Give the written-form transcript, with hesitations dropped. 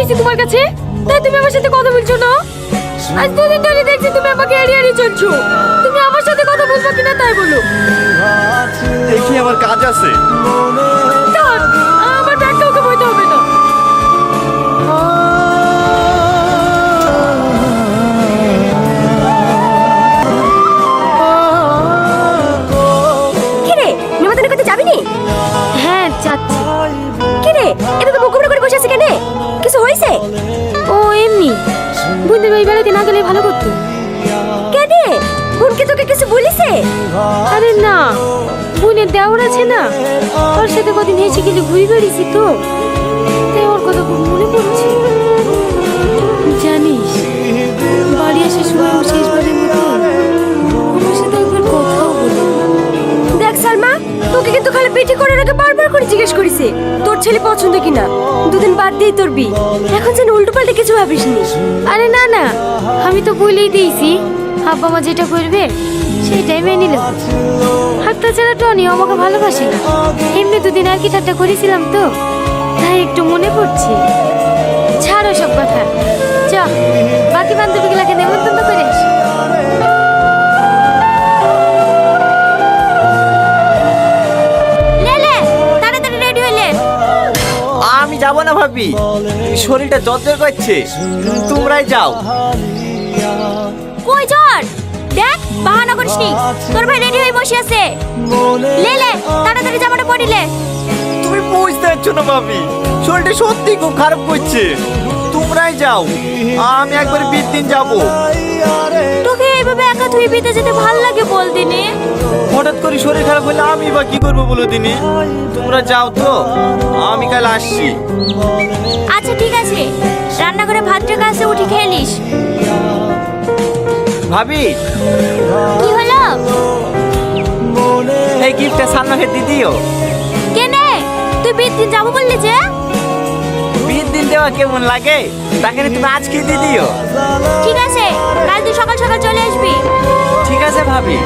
এসেছি তোমার কাছে, তাই তুমি আমার সাথে কথা বলছো না? আজ দুদিন ধরে দেখছি তুমি আমাকে এড়িয়ে এড়িয়ে চলছো। তুমি আমার সাথে কথা বলবো কিনা তাই বলো। দেখি আমার কাজ আছে। থাক, আমার ব্যাগটা ওকে বইতে হবে না। কিরে নিমন্ত্রণ করতে যাবি নি? হ্যাঁ যাচ্ছি। কিরে এটা তো মুখুমড়ি করে বসে আছে কেন? কিছু হয়েছে? ও এমনি, বুঝতে ভাই বেড়াতে না গেলে ভালো করতো। কেন? বোনকে তোকে কিছু বলিছে? আরে না, বোনের দেওর আছে না, ওর সাথে কদিন হেসে গেলে ঘুরে বেড়েছি তো, তাই ওর কথা খুব মনে পড়ছে। জানিস, বাড়ি আসার সময় ও শেষবারের মতো আমার সাথে একবার কথাও বলে। দেখ সালমা, তোকে কিন্তু খালি পিঠে করার আগে বারবার করে জিজ্ঞেস করেছে তোর ছেলে পছন্দ কিনা। দুদিন বাদ দিয়ে তোর বি, এখন যেন উল্টো পাল্টে কিছু ভাবিস নি। আরে না না, আমি তো বলেই দিয়েছি আব্বা মা যেটা করবে সেটাই মেনে নিল। আর তাছাড়া টনি আমাকে ভালোবাসে না, এমনি দুদিন আর কি ঠাট্টা করেছিলাম তো, তাই একটু মনে পড়ছে। ছাড়ো সব কথা, চ বাকি বান্ধবীগুলাকে নেমন্তন্ন করে আসি। লে তাড়াতাড়ি রেডি হইলে। আমি যাব না ভাবি, শরীরটা জ্বর করছে, তোমরাই যাও। কই জ্বর? দেখ বাহানা করিস নি, তোর ভাই রেডি হয়ে বসে আছে। লে তাড়াতাড়ি জামাটা পরিলে। তুমি বুঝতে পারছো না ভাবি, শরীরটা সত্যি খুব খারাপ করছে। তোমরাই যাও, আমি একবার বিয়ের দিন যাবো। তোকে এইভাবে একা তুই বিতে যেতে ভাল লাগে বল দিনে? হঠাৎ করে শরীর খারাপ হলে আমি বা কি করবো বলো দিনে। তোমরা যাও তো, আমি কাল আসছি। আচ্ছা ঠিক আছে, রান্নাঘরে ভাতটা কাছে উঠে খেয়ে নিস। ভাবি, কি হলো? এই গিফটটা সালমাকে দিয়ে দিও। কেনে তুই বিয়ের দিন যাবো বললি যে? বিয়ের দিন দেওয়া কেমন লাগে, তাকে তুমি আজকে দিয়ে দিও। ঠিক আছে, কাল তুই সকাল সকাল চলে আসবি। ঠিক আছে ভাবি।